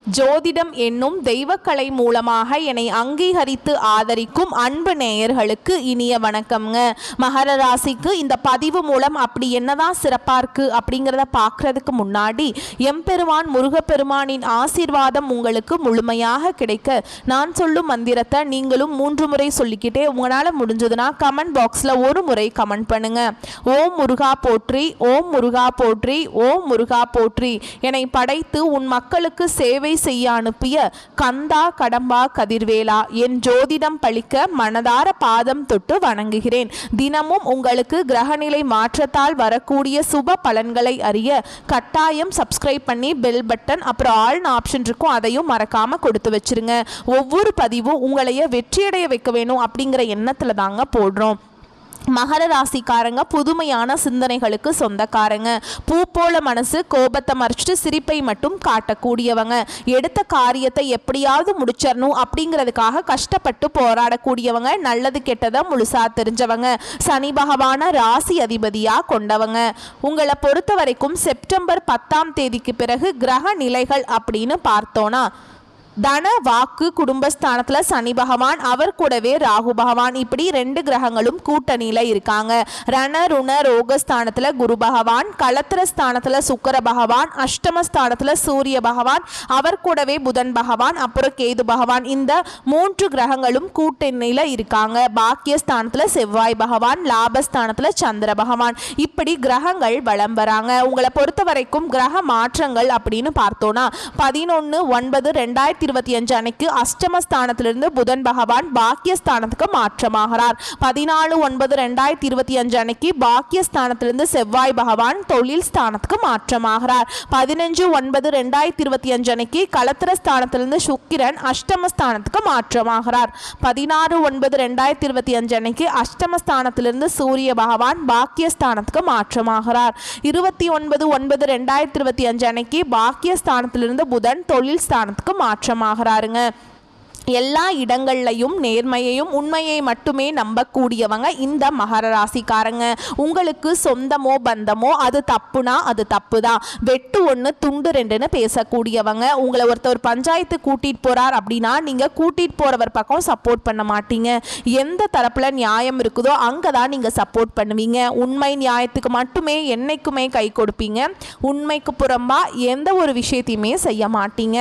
ஜோதிடம் என்னும் தெய்வக்கலை மூலமாக என்னை அங்கீகரித்து ஆதரிக்கும் அன்பு நேயர்களுக்கு இனிய வணக்கம்ங்க. மகர ராசிக்கு இந்த பதிவு மூலம் அப்படி என்னதான் சிறப்பாக இருக்குது அப்படிங்கிறத பார்க்குறதுக்கு முன்னாடி எம்பெருமான் முருகப்பெருமானின் ஆசீர்வாதம் உங்களுக்கு முழுமையாக கிடைக்க நான் சொல்லும் மந்திரத்தை நீங்களும் 3 முறை சொல்லிக்கிட்டே உங்களால் முடிஞ்சதுன்னா கமெண்ட் பாக்ஸில் ஒரு முறை கமெண்ட் பண்ணுங்க. ஓம் முருகா போற்றி, ஓம் முருகா போற்றி, ஓம் முருகா போற்றி. என்னை படைத்து உன் மக்களுக்கு சேவை செய்ய அனுப்பிய கந்தா கடம்பா கதிர்வேலா, என் ஜோதிடம் பழிக்க மனதார பாதம் தொட்டு வணங்குகிறேன். தினமும் உங்களுக்கு கிரகநிலை மாற்றத்தால் வரக்கூடிய சுப பலன்களை அறிய கட்டாயம் சப்ஸ்கிரைப் பண்ணி பெல் பட்டன் அப்புறம் ஆல்னு ஆப்ஷன் இருக்கும், அதையும் மறக்காம கொடுத்து வச்சிருங்க. ஒவ்வொரு பதிவும் உங்களைய வெற்றியடைய வைக்க வேணும் அப்படிங்கிற எண்ணத்துல தாங்க போடுறோம். மகர ராசிக்காரங்க புதுமையான சிந்தனைகளுக்கு சொந்தக்காரங்க. பூ போல மனசு, கோபத்தை மறைச்சிட்டு சிரிப்பை மட்டும் காட்டக்கூடியவங்க. எடுத்த காரியத்தை எப்படியாவது முடிச்சிடணும் அப்படிங்கிறதுக்காக கஷ்டப்பட்டு போராடக்கூடியவங்க. நல்லது கெட்டதை முழுசா தெரிஞ்சவங்க. சனி பகவான ராசி அதிபதியா கொண்டவங்க. உங்களை பொறுத்த வரைக்கும் செப்டம்பர் 10ஆம் தேதிக்கு பிறகு கிரக நிலைகள் அப்படின்னு பார்த்தோன்னா, தன வாக்கு குடும்பஸ்தானத்தில் சனி பகவான், அவர் கூடவே ராகு பகவான், இப்படி 2 கிரகங்களும் கூட்டணியில் இருக்காங்க. ரண ருண ரோகஸ்தானத்தில் குரு பகவான், களத்திரஸ்தானத்தில் சுக்கர பகவான், அஷ்டமஸ்தானத்தில் சூரிய பகவான், அவர் கூடவே புதன் பகவான், அப்புறம் கேது பகவான், இந்த 3 கிரகங்களும் கூட்டணியில் இருக்காங்க. பாக்கியஸ்தானத்தில் செவ்வாய் பகவான், லாபஸ்தானத்தில் சந்திர பகவான், இப்படி கிரகங்கள் வலம் வராங்க. உங்களை பொறுத்த வரைக்கும் கிரக மாற்றங்கள் அப்படின்னு பார்த்தோன்னா 11/9/2025 அன்னைக்கு அஷ்டமஸ்தானத்திலிருந்து புதன் பகவான் பாக்கியஸ்தானத்துக்கு மாற்றமாகிறார். 14/9/2025 அன்னைக்கு பாக்கியஸ்தானத்திலிருந்து செவ்வாய் பகவான் தொழில் ஸ்தானத்துக்கு மாற்றமாகிறார். 15/9/2025 அன்னைக்கு களத்திரஸ்தானத்திலிருந்து சுக்கிரன் அஷ்டமஸ்தானத்துக்கு மாற்றமாகிறார். 16/9/2025 அன்னைக்கு அஷ்டமஸ்தானத்திலிருந்து சூரிய பகவான் பாக்கியஸ்தானத்துக்கு மாற்றமாகிறார். 29/9/2025 அன்னைக்கு பாக்கியஸ்தானத்திலிருந்து புதன் தொழில் ஸ்தானத்துக்கு மாற்றமாகிறாருங்க. எல்லா இடங்கள்லையும் நேர்மையையும் உண்மையை மட்டுமே நம்பக்கூடியவங்க இந்த மகர ராசிக்காரங்க. உங்களுக்கு சொந்தமோ பந்தமோ அது தப்புனா அது தப்பு தான். வெட்டு 1 துண்டு 2ன்னு பேசக்கூடியவங்க. உங்களை ஒருத்தர் பஞ்சாயத்து கூட்டிட்டு போறார் அப்படின்னா நீங்க கூட்டிட்டு போறவர் பக்கம் சப்போர்ட் பண்ண மாட்டீங்க. எந்த தரப்புல நியாயம் இருக்குதோ அங்கதான் நீங்க சப்போர்ட் பண்ணுவீங்க. உண்மை நியாயத்துக்கு மட்டுமே என்னைக்குமே கை கொடுப்பீங்க. உண்மைக்கு புறம்பா எந்த ஒரு விஷயத்தையுமே செய்ய மாட்டீங்க.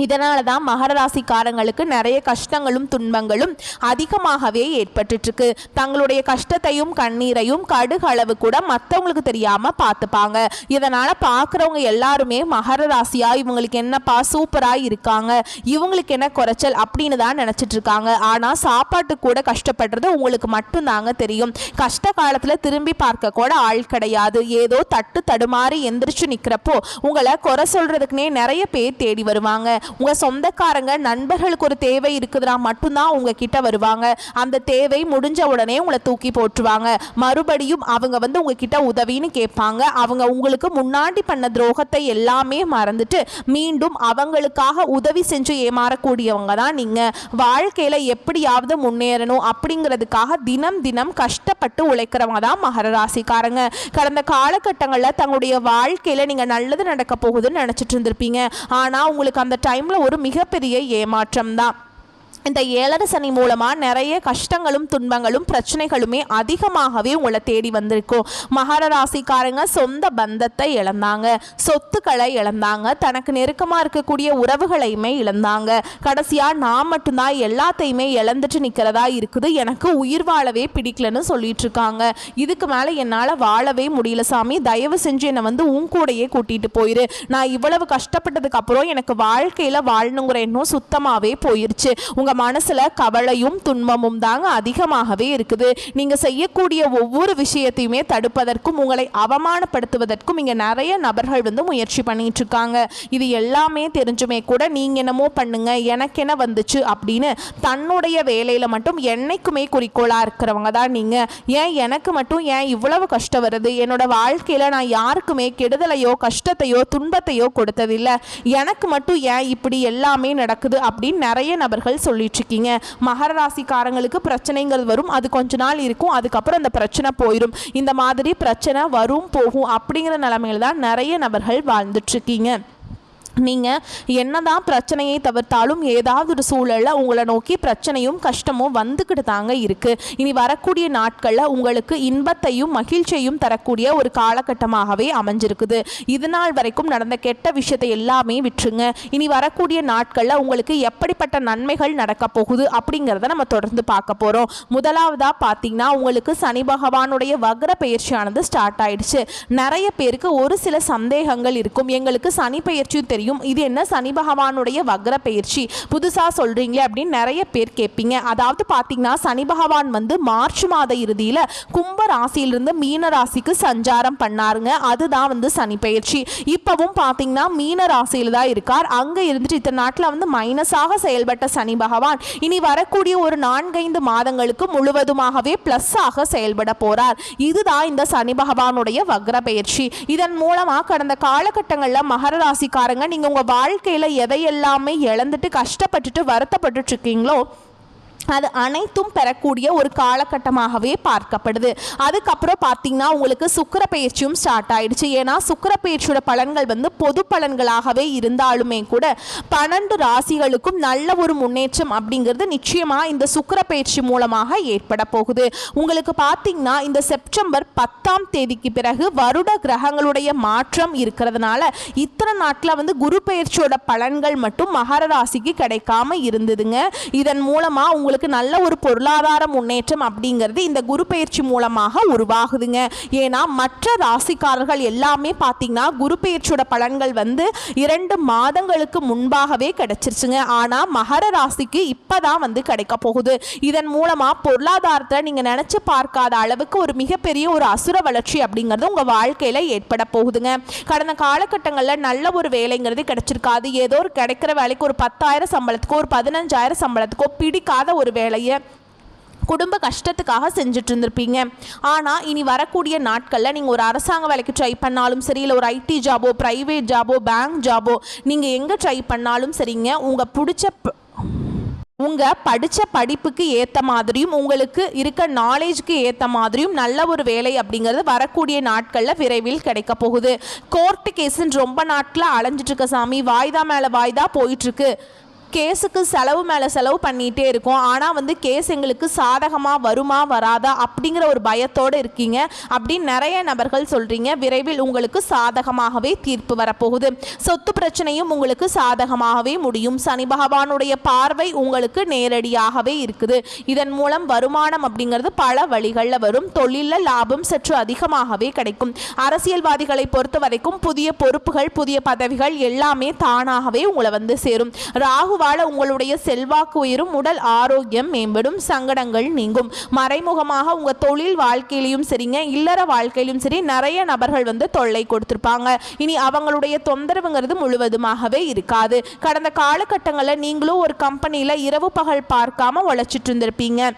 இதனால தான் மகர ராசிக்காரங்களுக்கு நிறைய கஷ்டங்களும் துன்பங்களும் அதிகமாகவே ஏற்பட்டுருக்கு. தங்களுடைய கஷ்டத்தையும் கண்ணீரையும் கடுகளவு கூட மற்றவங்களுக்கு தெரியாமல் பார்த்துப்பாங்க. இதனால் பார்க்குறவங்க எல்லாருமே மகர ராசியா இவங்களுக்கு என்னப்பா சூப்பராக இருக்காங்க, இவங்களுக்கு என்ன குறைச்சல் அப்படின்னு தான் நினச்சிட்டு இருக்காங்க. ஆனால் சாப்பாட்டு கூட கஷ்டப்படுறது உங்களுக்கு மட்டும்தாங்க தெரியும். கஷ்ட காலத்தில் திரும்பி பார்க்க கூட ஆள் கிடையாது. ஏதோ தட்டு தடுமாறி எந்திரிச்சு நிற்கிறப்போ உங்களை குறை சொல்கிறதுக்குனே நிறைய பேர் தேடி வருவாங்க. உங்கள் சொந்தக்காரங்க நண்பர்களுக்கு ஒரு தேவை இருக்குதுன்னா மட்டும்தான் உங்ககிட்ட வருவாங்க. அந்த தேவை முடிஞ்ச உடனே உங்களை தூக்கி போட்டுருவாங்க. மறுபடியும் அவங்க உங்ககிட்ட உதவின்னு கேட்பாங்க. அவங்க உங்களுக்கு முன்னாடி பண்ண துரோகத்தை எல்லாமே மறந்துட்டு மீண்டும் அவங்களுக்காக உதவி செஞ்சு ஏமாறக்கூடியவங்க தான் நீங்கள். வாழ்க்கையில் எப்படியாவது முன்னேறணும் அப்படிங்கிறதுக்காக தினம் தினம் கஷ்டப்பட்டு உழைக்கிறவங்க தான் மகர ராசிக்காரங்க. கடந்த காலகட்டங்களில் தங்களுடைய வாழ்க்கையில் நீங்கள் நல்லது நடக்க போகுதுன்னு நினச்சிட்டு இருந்திருப்பீங்க. ஆனால் உங்களுக்கு அந்த டைமில் ஒரு மிகப்பெரிய ஏமாற்றம் தான். இந்த 7 சனி மூலமாக நிறைய கஷ்டங்களும் துன்பங்களும் பிரச்சனைகளுமே அதிகமாகவே உங்களை தேடி வந்திருக்கும். மகர ராசிக்காரங்க சொந்த பந்தத்தை இழந்தாங்க, சொத்துக்களை இழந்தாங்க, தனக்கு நெருக்கமாக இருக்கக்கூடிய உறவுகளையுமே இழந்தாங்க. கடைசியாக நான் மட்டும்தான் எல்லாத்தையுமே இழந்துட்டு நிற்கிறதா இருக்குது, எனக்கு உயிர் வாழவே பிடிக்கலன்னு சொல்லிட்டு இருக்காங்க. இதுக்கு மேலே என்னால் வாழவே முடியல சாமி, தயவு செஞ்சு என்னை உன் கூடையே கூட்டிகிட்டு போயிரு. நான் இவ்வளவு கஷ்டப்பட்டதுக்கு அப்புறம் எனக்கு வாழ்க்கையில் வாழணுங்கிற எண்ணம் சுத்தமாகவே போயிருச்சு. உங்கள் மனசுல கவலையும் துன்பமும் தாங்க அதிகமாகவே இருக்குது. நீங்க செய்யக்கூடிய ஒவ்வொரு விஷயத்தையுமே தடுப்பதற்கும் உங்களை அவமானப்படுத்துவதற்கும் இங்க நிறைய நபர்கள் முயற்சி பண்ணிட்டு இருக்காங்க. இது எல்லாமே தெரிஞ்சுமே கூட நீங்க என்னமோ பண்ணுங்க எனக்கு என்ன வந்துச்சு அப்படின்னு தன்னுடைய வேலையில மட்டும் என்னைக்குமே குறிக்கோளா இருக்கிறவங்க தான் நீங்க. ஏன் எனக்கு மட்டும் ஏன் இவ்வளவு கஷ்டம் வருது, என்னோட வாழ்க்கையில நான் யாருக்குமே கெடுதலையோ கஷ்டத்தையோ துன்பத்தையோ கொடுத்ததில்லை, எனக்கு மட்டும் ஏன் இப்படி எல்லாமே நடக்குது அப்படின்னு நிறைய நபர்கள் சொல்லி இருக்கீங்க. மகர ராசிக்காரங்களுக்கு பிரச்சனைகள் வரும், அது கொஞ்ச நாள் இருக்கும், அதுக்கப்புறம் அந்த பிரச்சனை போயிடும். இந்த மாதிரி பிரச்சனை வரும் போகும் அப்படிங்கிற நிலைமையில தான் நிறைய நபர்கள் வாழ்ந்துட்டு இருக்கீங்க. நீங்கள் என்னதான் பிரச்சனையை தவிர்த்தாலும் ஏதாவது ஒரு சூழலில் உங்களை நோக்கி பிரச்சனையும் கஷ்டமும் வந்துக்கிட்டு தாங்க இருக்குது. இனி வரக்கூடிய நாட்களில் உங்களுக்கு இன்பத்தையும் மகிழ்ச்சியையும் தரக்கூடிய ஒரு காலகட்டமாகவே அமைஞ்சிருக்குது. இது நாள் வரைக்கும் நடந்த கெட்ட விஷயத்தை எல்லாமே விட்டுருங்க. இனி வரக்கூடிய நாட்களில் உங்களுக்கு எப்படிப்பட்ட நன்மைகள் நடக்க போகுது அப்படிங்கிறத நம்ம தொடர்ந்து பார்க்க போகிறோம். முதலாவதாக பார்த்தீங்கன்னா உங்களுக்கு சனி பகவானுடைய வக்ர பயிற்சியானது ஸ்டார்ட் ஆயிடுச்சு. நிறைய பேருக்கு ஒரு சில சந்தேகங்கள் இருக்கும். எங்களுக்கு சனி பயிற்சியும் தெரியும், இது என்ன சனி பகவானுடைய வக்ர பயிற்சி புதுசா சொல்றீங்களே அப்படின்னு நிறைய பேர் கேட்பீங்க. அதாவது பாத்தீங்கன்னா சனி பகவான் வந்து மார்ச் மாத இறுதியில கும்ப ராசியிலிருந்து மீன ராசிக்கு சஞ்சாரம் பண்ணாருங்க. அதுதான் வந்து சனி பயிற்சி. இப்பவும் பாத்தீங்கன்னா மீன ராசியில தான் இருக்கார். அங்க இருந்துட்டு இத்தனை நாட்டில் வந்து மைனஸாக செயல்பட்ட சனி பகவான் இனி வரக்கூடிய ஒரு 4-5 மாதங்களுக்கு முழுவதுமாகவே பிளஸ் ஆக செயல்பட போறார். இதுதான் இந்த சனி பகவானுடைய வக்ர பயிற்சி. இதன் மூலமா கடந்த காலகட்டங்களில் மகர ராசிக்காரங்க நீங்க உங்க வாழ்க்கையில எதையெல்லாமே இழந்துட்டு கஷ்டப்பட்டுட்டு வருத்தப்பட்டு இருக்கீங்களோ அது அனைத்தும் பெறக்கூடிய ஒரு காலகட்டமாகவே பார்க்கப்படுது. அதுக்கப்புறம் பார்த்தீங்கன்னா உங்களுக்கு சுக்கிர பயிற்சியும் ஸ்டார்ட் ஆயிடுச்சு. ஏன்னா சுக்கிர பயிற்சியோட பலன்கள் வந்து பொது பலன்களாகவே இருந்தாலுமே கூட 12 ராசிகளுக்கும் நல்ல ஒரு முன்னேற்றம் அப்படிங்கிறது நிச்சயமாக இந்த சுக்கிர பயிற்சி மூலமாக ஏற்பட போகுது. உங்களுக்கு பார்த்தீங்கன்னா இந்த செப்டம்பர் 10ஆம் தேதிக்கு பிறகு வருட கிரகங்களுடைய மாற்றம் இருக்கிறதுனால இத்தனை நாட்டில் வந்து குரு பயிற்சியோட பலன்கள் மட்டும் மகர ராசிக்கு கிடைக்காம இருந்ததுங்க. இதன் மூலமாக உங்களுக்கு நல்ல ஒரு பொருளாதார முன்னேற்றம் அப்படிங்கிறது இந்த குரு பயிற்சி மூலமாக உருவாகுதுங்க. ஏன்னா மற்ற ராசிக்காரர்கள் எல்லாமே பார்த்தீங்கன்னா குரு பயிற்சியோட பலன்கள் வந்து 2 மாதங்களுக்கு முன்பாகவே கிடைச்சிருச்சுங்க. ஆனால் மகர ராசிக்கு இப்பதான் வந்து கிடைக்க போகுது. இதன் மூலமா பொருளாதாரத்தை நீங்க நினைச்சு பார்க்காத அளவுக்கு ஒரு மிகப்பெரிய ஒரு அசுர வளர்ச்சி அப்படிங்கிறது உங்க வாழ்க்கையில ஏற்பட போகுதுங்க. கடந்த காலகட்டங்களில் நல்ல ஒரு வேலைங்கிறது கிடைச்சிருக்காது. ஏதோ ஒரு கிடைக்கிற வேலைக்கு ஒரு 10,000 சம்பளத்துக்கோ ஒரு 15,000 சம்பளத்துக்கோ பிடிக்காத ஒரு வேலையை குடும்ப கஷ்டத்துக்காக செஞ்சுட்டு இருந்திருப்பீங்க. ஆனால் இனி வரக்கூடிய நாட்களில் நீங்கள் ஒரு அரசாங்க வேலைக்கு ட்ரை பண்ணாலும் சரி, இல்லை ஒரு ஐடி ஜாபோ, ப்ரைவேட் ஜாபோ, பேங்க் ஜாபோ, நீங்கள் எங்கே ட்ரை பண்ணாலும் சரிங்க, உங்கள் படித்த படிப்புக்கு ஏற்ற மாதிரியும் உங்களுக்கு இருக்க நாலேஜுக்கு ஏற்ற மாதிரியும் நல்ல ஒரு வேலை அப்படிங்கிறது வரக்கூடிய நாட்களில் விரைவில் கிடைக்க போகுது. கோர்ட்டு கேஸுன்னு ரொம்ப நாட்டில் அலைஞ்சிட்டு இருக்க சாமி, வாய்தா மேலே வாய்தா போயிட்டுருக்கு. கேஸுக்கு செலவு மேலே செலவு பண்ணிகிட்டே இருக்கும். ஆனால் வந்து கேஸ் எங்களுக்கு சாதகமாக வருமா வராதா அப்படிங்கிற ஒரு பயத்தோடு இருக்கீங்க அப்படின்னு நிறைய நபர்கள் சொல்கிறீங்க. விரைவில் உங்களுக்கு சாதகமாகவே தீர்ப்பு வரப்போகுது. சொத்து பிரச்சனையும் உங்களுக்கு சாதகமாகவே முடியும். சனி பகவானுடைய பார்வை உங்களுக்கு நேரடியாகவே இருக்குது. இதன் மூலம் வருமானம் அப்படிங்கிறது பல வழிகளில் வரும். தொழிலில் லாபம் சற்று அதிகமாகவே கிடைக்கும். அரசியல்வாதிகளை பொறுத்த வரைக்கும் புதிய பொறுப்புகள், புதிய பதவிகள் எல்லாமே தானாகவே உங்களை வந்து சேரும். ராகு வாழ உங்களுடைய செல்வாக்கு உயரும், உடல் ஆரோக்கியம் மேம்படும், சங்கடங்கள் நீங்கும். மறைமுகமாக உங்க தொழில் வாழ்க்கையிலும் சரிங்க, இல்லற வாழ்க்கையிலும் சரி நிறைய நபர்கள் வந்து தொல்லை கொடுத்திருப்பாங்க. இனி அவங்களுடைய தொந்தரவுங்கிறது முழுவதுமாகவே இருக்காது. கடந்த காலகட்டங்களில் நீங்களும் ஒரு கம்பெனியில் இரவு பகல் பார்க்காம உழைச்சிட்டு இருந்திருப்பீங்க.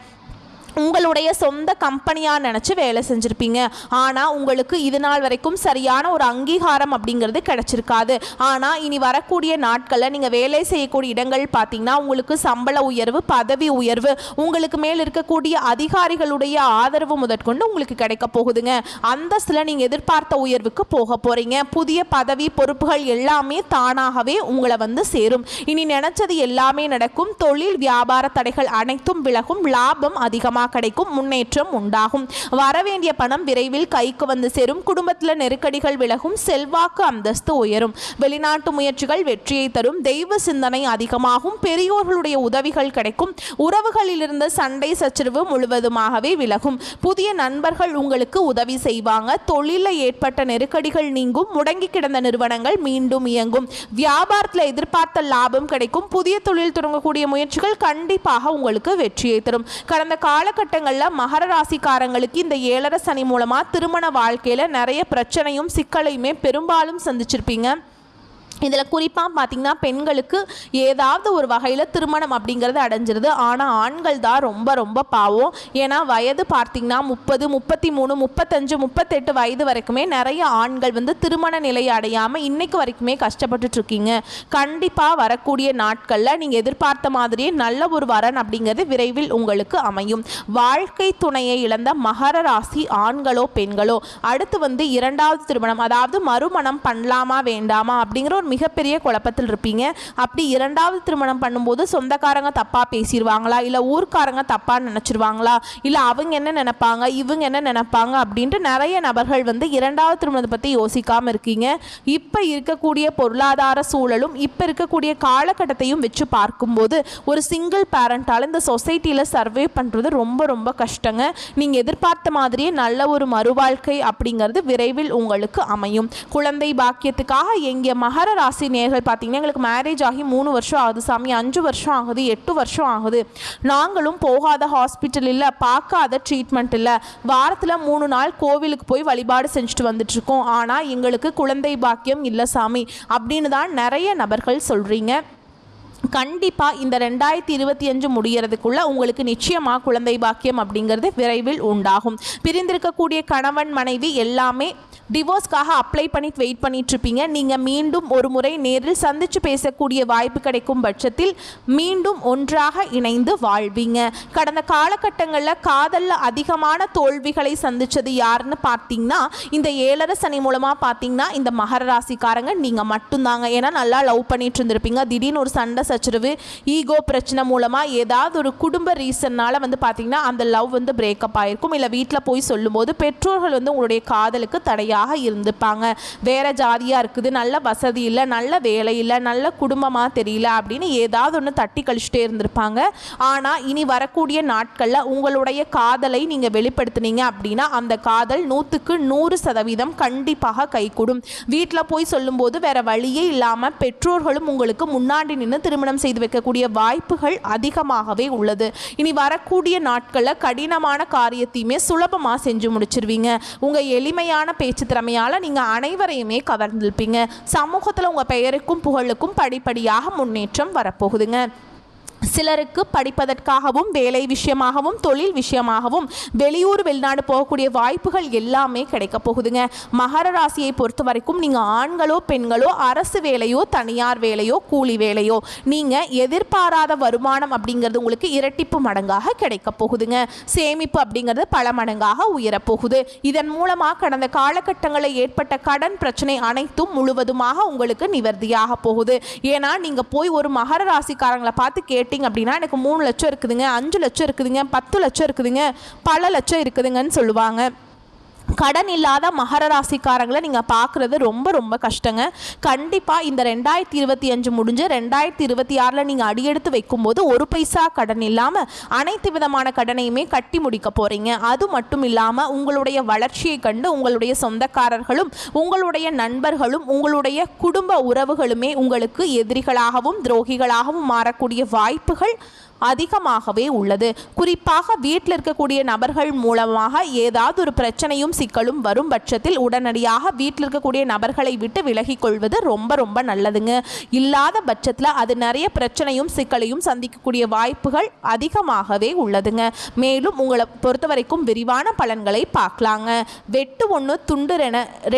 உங்களுடைய சொந்த கம்பெனியாக நினச்சி வேலை செஞ்சுருப்பீங்க. ஆனால் உங்களுக்கு இது நாள் வரைக்கும் சரியான ஒரு அங்கீகாரம் அப்படிங்கிறது கிடச்சிருக்காது. ஆனால் இனி வரக்கூடிய நாட்களில் நீங்கள் வேலை செய்யக்கூடிய இடங்கள் பார்த்தீங்கன்னா உங்களுக்கு சம்பள உயர்வு, பதவி உயர்வு, உங்களுக்கு மேல் இருக்கக்கூடிய அதிகாரிகளுடைய ஆதரவு முதற்கொண்டு உங்களுக்கு கிடைக்க போகுதுங்க. அந்தஸ்தில் நீங்கள் எதிர்பார்த்த உயர்வுக்கு போக போகிறீங்க. புதிய பதவி பொறுப்புகள் எல்லாமே தானாகவே உங்களை வந்து சேரும். இனி நினச்சது எல்லாமே நடக்கும். தொழில் வியாபார தடைகள் அனைத்தும் விலகும். லாபம் அதிகமாக கிடைக்கும். முன்னேற்றம் உண்டாகும். வரவேண்டிய பணம் விரைவில் கைக்கு வந்து சேரும். குடும்பத்தில் நெருக்கடிகள் விலகும். செல்வாக்கு அந்தஸ்து உயரும். வெளிநாட்டு முயற்சிகள் வெற்றியை தரும். தெய்வ சிந்தனை அதிகமாகும். பெரியோர்களுடைய உதவிகள் கிடைக்கும். உறவுகளில் இருந்த சண்டை சச்சரவு முழுவதுமாகவே விலகும். புதிய நண்பர்கள் உங்களுக்கு உதவி செய்வாங்க. தொழிலில் ஏற்பட்ட நெருக்கடிகள் நீங்கும். முடங்கி கிடந்த நிறுவனங்கள் மீண்டும் இயங்கும். வியாபாரத்தில் எதிர்பார்த்த லாபம் கிடைக்கும். புதிய தொழில் தொடங்கக்கூடிய முயற்சிகள் கண்டிப்பாக உங்களுக்கு வெற்றியை தரும். கடந்த காலகட்டங்களில் மகர ராசிக்காரங்களுக்கு இந்த 7 சனி மூலமா திருமண வாழ்க்கையில நிறைய பிரச்சனையும் சிக்கலையுமே பெரும்பாலும் சந்திச்சிருப்பீங்க. இதில் குறிப்பாக பார்த்தீங்கன்னா பெண்களுக்கு ஏதாவது ஒரு வகையில் திருமணம் அப்படிங்கிறது அடைஞ்சிருது. ஆனால் ஆண்கள் தான் ரொம்ப ரொம்ப பாவம். ஏன்னா வயது பார்த்தீங்கன்னா 30, 33, 35, 38 வயது வரைக்குமே நிறைய ஆண்கள் வந்து திருமண நிலையை அடையாமல் இன்னைக்கு வரைக்குமே கஷ்டப்பட்டுட்ருக்கீங்க. கண்டிப்பாக வரக்கூடிய நாட்களில் நீங்கள் எதிர்பார்த்த மாதிரியே நல்ல ஒரு வரன் அப்படிங்கிறது விரைவில் உங்களுக்கு அமையும். வாழ்க்கை துணையை இழந்த மகர ராசி ஆண்களோ பெண்களோ அடுத்து வந்து 2வது திருமணம், அதாவது மறுமணம் பண்ணலாமா வேண்டாமா அப்படிங்கிற ஒரு மிகப்பெரிய குழப்பத்தில் இருப்பீங்க. அப்படி இரண்டாவது திருமணம் பண்ணும்போது சொந்தக்காரங்க தப்பாக பேசிடுவாங்களா, இல்லை ஊர்க்காரங்க தப்பாக நினச்சிருவாங்களா, இல்லை அவங்க என்ன நினைப்பாங்க இவங்க என்ன நினைப்பாங்க அப்படின்ட்டு நிறைய நபர்கள் வந்து இரண்டாவது திருமணத்தை பற்றி யோசிக்காமல் இருக்கீங்க. இப்போ இருக்கக்கூடிய பொருளாதார சூழலும் இப்போ இருக்கக்கூடிய காலகட்டத்தையும் வச்சு பார்க்கும்போது ஒரு சிங்கிள் பேரண்டால் இந்த சொசைட்டியில் சர்வே பண்ணுறது ரொம்ப ரொம்ப கஷ்டங்க. நீங்கள் எதிர்பார்த்த மாதிரியே நல்ல ஒரு மறுவாழ்க்கை அப்படிங்கிறது விரைவில் உங்களுக்கு அமையும். குழந்தை பாக்கியத்துக்காக எங்கள் மகர ராசி நேர்கள் பார்த்தீங்கன்னா எங்களுக்கு மேரேஜ் ஆகி 3 வருஷம் ஆகுது சாமி, 5 வருஷம் ஆகுது, 8 வருஷம் ஆகுது, நாங்களும் போகாத ஹாஸ்பிட்டல் இல்லை, பார்க்காத ட்ரீட்மெண்ட் இல்லை, வாரத்தில் 3 நாள் கோவிலுக்கு போய் வழிபாடு செஞ்சுட்டு வந்துட்டுருக்கோம், ஆனால் எங்களுக்கு குழந்தை பாக்கியம் இல்லை சாமி அப்படின்னு தான் நிறைய நபர்கள் சொல்கிறீங்க. கண்டிப்பாக இந்த 2025 முடிகிறதுக்குள்ள உங்களுக்கு நிச்சயமாக குழந்தை பாக்கியம் அப்படிங்கிறது விரைவில் உண்டாகும். பிரிந்திருக்கக்கூடிய கணவன் மனைவி எல்லாமே டிவோர்ஸ்க்காக அப்ளை பண்ணிட்டு வெயிட் பண்ணிட்டு இருப்பீங்க. நீங்கள் மீண்டும் ஒரு முறை நேரில் சந்தித்து பேசக்கூடிய வாய்ப்பு கிடைக்கும் பட்சத்தில் மீண்டும் ஒன்றாக இணைந்து வாழ்வீங்க. கடந்த காலகட்டங்களில் காதலில் அதிகமான தோல்விகளை சந்தித்தது யாருன்னு பார்த்தீங்கன்னா இந்த 7.5 சனி மூலமாக பார்த்தீங்கன்னா இந்த மகர ராசிக்காரங்க நீங்கள் மட்டும்தாங்க. ஏன்னா நல்லா லவ் பண்ணிட்டு இருந்திருப்பீங்க, திடீர்னு ஒரு சண்டை சச்சரவு ஈகோ பிரச்சனை மூலமாக ஏதாவது ஒரு குடும்ப ரீசன்னால் வந்து பார்த்தீங்கன்னா அந்த லவ் வந்து பிரேக்கப் ஆகிருக்கும். இல்லை வீட்டில் போய் சொல்லும்போது பெற்றோர்கள் வந்து உங்களுடைய காதலுக்கு தடையாக இருந்துப்பாங்க. வேற ஜாதியாக இருக்குது, நல்ல வசதி இல்லை, நல்ல வேலை இல்லை, நல்ல குடும்பமாக தெரியல அப்படின்னு ஏதாவது ஒன்று தட்டி கழிச்சுட்டே இருந்திருப்பாங்க. ஆனால் இனி வரக்கூடிய நாட்களில் உங்களுடைய காதலை நீங்கள் வெளிப்படுத்தினீங்க அப்படின்னா அந்த காதல் 100க்கு 100% கண்டிப்பாக கைகூடும். வீட்டில் போய் சொல்லும்போது வேற வழியே இல்லாமல் பெற்றோர்களும் உங்களுக்கு முன்னாடி நின்று திருமணம் செய்து வைக்கக்கூடிய வாய்ப்புகள் அதிகமாகவே உள்ளது. இனி வரக்கூடிய நாட்களில் கடினமான காரியத்தையுமே சுலபமாக செஞ்சு முடிச்சிருவீங்க. உங்கள் எளிமையான பேச்சு திறமையால் நீங்கள் அனைவரையுமே கவர்ந்திருப்பீங்க. சமூகத்தில் உங்கள் பெயருக்கும் புகழுக்கும் படிப்படியாக முன்னேற்றம் வரப்போகுதுங்க. சிலருக்கு படிப்பதற்காகவும் வேலை விஷயமாகவும் தொழில் விஷயமாகவும் வெளியூர் வெளிநாடு போகக்கூடிய வாய்ப்புகள் எல்லாமே கிடைக்க போகுதுங்க. மகர ராசியை பொறுத்த வரைக்கும் நீங்கள் ஆண்களோ பெண்களோ அரசு வேலையோ தனியார் வேலையோ கூலி வேலையோ நீங்கள் எதிர்பாராத வருமானம் அப்படிங்கிறது உங்களுக்கு இரட்டிப்பு மடங்காக கிடைக்க போகுதுங்க. சேமிப்பு அப்படிங்கிறது பல மடங்காக உயரப்போகுது. இதன் மூலமாக கடந்த காலகட்டங்களில் ஏற்பட்ட கடன் பிரச்சனை அனைத்தும் முழுவதுமாக உங்களுக்கு நிவர்த்தியாக போகுது. ஏன்னா நீங்கள் போய் ஒரு மகர ராசிக்காரங்களை பார்த்து கேட்டு அப்படின்னா எனக்கு 3 லட்சம் இருக்குதுங்க, 5 லட்சம் இருக்குதுங்க, 10 லட்சம் இருக்குதுங்க, பல லட்சம் இருக்குதுங்கன்னு சொல்லுவாங்க. கடன் இல்லாத மகர ராசிக்காரங்களை நீங்கள் பார்க்குறது ரொம்ப ரொம்ப கஷ்டங்க. கண்டிப்பாக இந்த 2025 முடிஞ்சு 2026 நீங்கள் அடியெடுத்து வைக்கும்போது ஒரு பைசா கடன் இல்லாமல் அனைத்து விதமான கடனையுமே கட்டி முடிக்க போகிறீங்க. அது மட்டும் இல்லாமல் உங்களுடைய வளர்ச்சியை கண்டு உங்களுடைய சொந்தக்காரர்களும் உங்களுடைய நண்பர்களும் உங்களுடைய குடும்ப உறவுகளுமே உங்களுக்கு எதிரிகளாகவும் துரோகிகளாகவும் மாறக்கூடிய வாய்ப்புகள் அதிகமாகவே உள்ளது. குறிப்பாக வீட்டில் இருக்கக்கூடிய நபர்கள் மூலமாக ஏதாவது ஒரு பிரச்சனையும் சிக்கலும் வரும் பட்சத்தில் உடனடியாக வீட்டில் இருக்கக்கூடிய நபர்களை விட்டு விலகி கொள்வது ரொம்ப ரொம்ப நல்லதுங்க. இல்லாத பட்சத்தில் அது நிறைய பிரச்சனையும் சிக்கலையும் சந்திக்கக்கூடிய வாய்ப்புகள் அதிகமாகவே உள்ளதுங்க. மேலும் உங்களை பொறுத்த வரைக்கும் விரிவான பலன்களை பார்க்கலாங்க. வெட்டு 1 துண்டு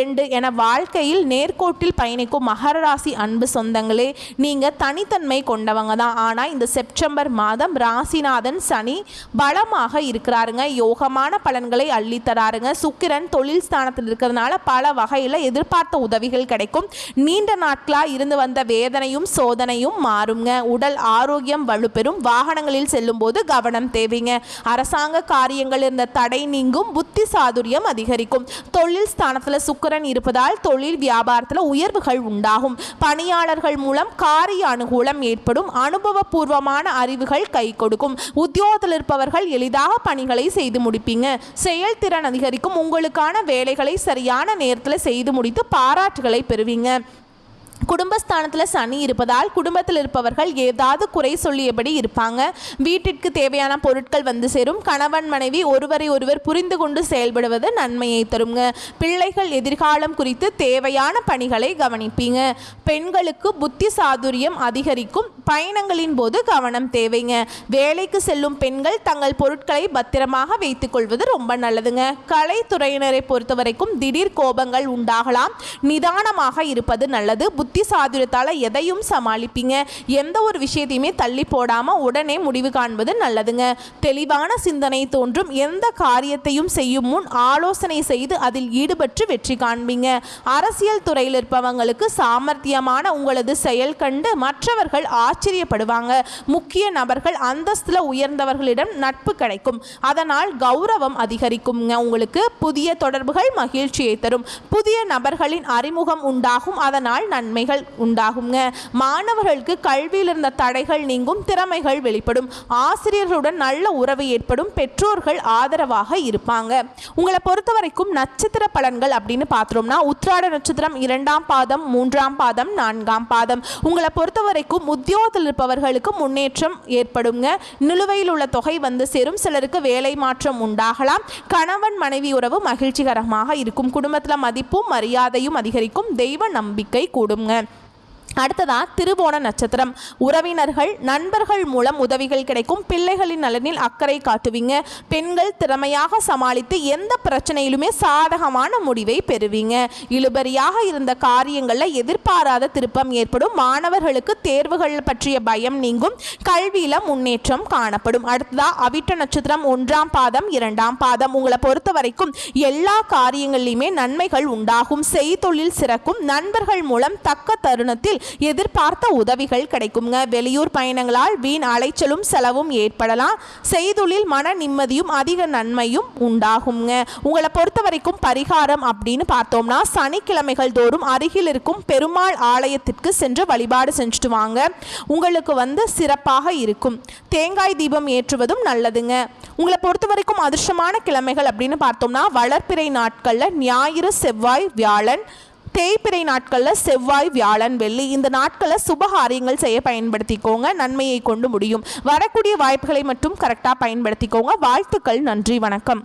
2 என வாழ்க்கையில் நேர்கோட்டில் பயணிக்கும் மகர ராசி அன்பு சொந்தங்களே, நீங்கள் தனித்தன்மை கொண்டவங்க தான். ஆனால் இந்த செப்டம்பர் மாதம் ராசிநாதன் சனி பலமாக இருக்கிறாருங்க. யோகமான பலன்களை அள்ளித்தராருங்க. சுக்கிரன் தொழில் ஸ்தானத்தில் இருக்கிறதுனால பல வகையில் எதிர்பார்த்த உதவிகள் கிடைக்கும். நீண்ட நாட்களாக இருந்து வந்த வேதனையும் சோதனையும் மாறுங்க. உடல் ஆரோக்கியம் வலுப்பெறும். வாகனங்களில் செல்லும் போது கவனம் தேவைங்க. அரசாங்க காரியங்கள் இருந்த தடை நீங்கும். புத்தி சாதுரியம் அதிகரிக்கும். தொழில் ஸ்தானத்தில் சுக்கிரன் இருப்பதால் தொழில் வியாபாரத்தில் உயர்வுகள் உண்டாகும். பணியாளர்கள் மூலம் காரிய அனுகூலம் ஏற்படும். அனுபவபூர்வமான அறிவுகள் கை கொடுக்கும். உத்தியோகத்தில் இருப்பவர்கள் எளிதாக பணிகளை செய்து முடிப்பீங்க. செயல்திறன் அதிகரிக்கும். உங்களுக்கான வேலைகளை சரியான நேரத்தில் செய்து முடித்து பாராட்டுகளை பெறுவீங்க. குடும்பஸ்தானத்தில் சனி இருப்பதால் குடும்பத்தில் இருப்பவர்கள் ஏதாவது குறை சொல்லியபடி இருப்பாங்க. வீட்டிற்கு தேவையான பொருட்கள் வந்து சேரும். கணவன் மனைவி ஒருவரை ஒருவர் புரிந்து கொண்டு செயல்படுவது நன்மையை தருங்க. பிள்ளைகள் எதிர்காலம் குறித்து தேவையான பணிகளை கவனிப்பீங்க. பெண்களுக்கு புத்தி சாதுரியம் அதிகரிக்கும். பயணங்களின் போது கவனம் தேவைங்க. வேலைக்கு செல்லும் பெண்கள் தங்கள் பொருட்களை பத்திரமாக வைத்துக் கொள்வது ரொம்ப நல்லதுங்க. கலைத்துறையினரை பொறுத்த வரைக்கும் திடீர் கோபங்கள் உண்டாகலாம். நிதானமாக இருப்பது நல்லது. புத்தி சாதுரியத்தால் எதையும் சமாளிப்பீங்க. எந்த ஒரு விஷயத்தையுமே தள்ளி போடாமல் உடனே முடிவு காண்பது நல்லதுங்க. தெளிவான சிந்தனை தோன்றும். எந்த காரியத்தையும் செய்யும் முன் ஆலோசனை செய்து அதில் ஈடுபட்டு வெற்றி காண்பீங்க. அரசியல் துறையில் இருப்பவங்களுக்கு சாமர்த்தியமான உங்களது செயல் கண்டு மற்றவர்கள் ஆச்சரியப்படுவாங்க. முக்கிய நபர்கள் அந்தஸ்துல உயர்ந்தவர்களிடம் நட்பு கிடைக்கும். அதனால் கௌரவம் அதிகரிக்குங்க. உங்களுக்கு புதிய தொடர்புகள் மகிழ்ச்சியை தரும். புதிய நபர்களின் அறிமுகம் உண்டாகும். அதனால் நன்மைகள் உண்டாகுங்க. மாணவர்களுக்கு கல்வியில் இருந்த தடைகள் நீங்கும். திறமைகள் வெளிப்படும். ஆசிரியர்களுடன் நல்ல உறவு ஏற்படும். பெற்றோர்கள் ஆதரவாக இருப்பாங்க. உங்களை பொறுத்த வரைக்கும் நட்சத்திர பலன்கள் அப்படின்னு பார்த்தோம்னா உத்திராட நட்சத்திரம் 2ஆம் பாதம் 3ஆம் பாதம் 4ஆம் பாதம். உங்களை பொறுத்த வரைக்கும் உத்தியோகத்தில் இருப்பவர்களுக்கு முன்னேற்றம் ஏற்படுங்க. நிலுவையில் உள்ள தொகை வந்து சேரும். சிலருக்கு வேலை மாற்றம் உண்டாகலாம். கணவன் மனைவி உறவு மகிழ்ச்சிகரமாக இருக்கும். குடும்பத்தில் மதிப்பும் மரியாதையும் அதிகரிக்கும். தெய்வ நம்பிக்கை கூடுங்க. அடுத்ததா திருவோண நட்சத்திரம். உறவினர்கள் நண்பர்கள் மூலம் உதவிகள் கிடைக்கும். பிள்ளைகளின் நலனில் அக்கறை காட்டுவீங்க. பெண்கள் திறமையாக சமாளித்து எந்த பிரச்சனையிலுமே சாதகமான முடிவை பெறுவீங்க. இழுபறியாக இருந்த காரியங்களில் எதிர்பாராத திருப்பம் ஏற்படும். மாணவர்களுக்கு தேர்வுகள் பற்றிய பயம் நீங்கும். கல்வியில முன்னேற்றம் காணப்படும். அடுத்ததா அவிட்ட நட்சத்திரம் 1ஆம் பாதம் 2ஆம் பாதம். உங்களை பொறுத்த வரைக்கும் எல்லா காரியங்களிலுமே நன்மைகள் உண்டாகும். செய்தொழில் சிறக்கும். நண்பர்கள் மூலம் தக்க தருணத்தில் எதிர்பார்த்த உதவிகள் கிடைக்குங்க. வெளியூர் பயணங்களால் வீண் அலைச்சலும் செலவும் ஏற்படலாம். செய்தொழில் மன நிம்மதியும் அதிக நன்மையும் உண்டாகுங்க. உங்களை பொறுத்த வரைக்கும் பரிகாரம் அப்படின்னு பார்த்தோம்னா சனிக்கிழமைகள் தோறும் அருகில் இருக்கும் பெருமாள் ஆலயத்திற்கு சென்று வழிபாடு செஞ்சுட்டு வாங்க. உங்களுக்கு சிறப்பாக இருக்கும். தேங்காய் தீபம் ஏற்றுவதும் நல்லதுங்க. உங்களை பொறுத்த வரைக்கும் அதிர்ஷ்டமான கிழமைகள் அப்படின்னு பார்த்தோம்னா வளர்ப்பிறை நாட்களில் ஞாயிறு செவ்வாய் வியாழன், தேய்பிறை நாட்களில் செவ்வாய் வியாழன் வெள்ளி. இந்த நாட்களில் சுபகாரியங்கள் செய்ய பயன்படுத்திக்கோங்க. நன்மையை கொண்டு முடியும். வரக்கூடிய வாய்ப்புகளை மட்டும் கரெக்டாக பயன்படுத்திக்கோங்க. வாழ்த்துக்கள். நன்றி. வணக்கம்.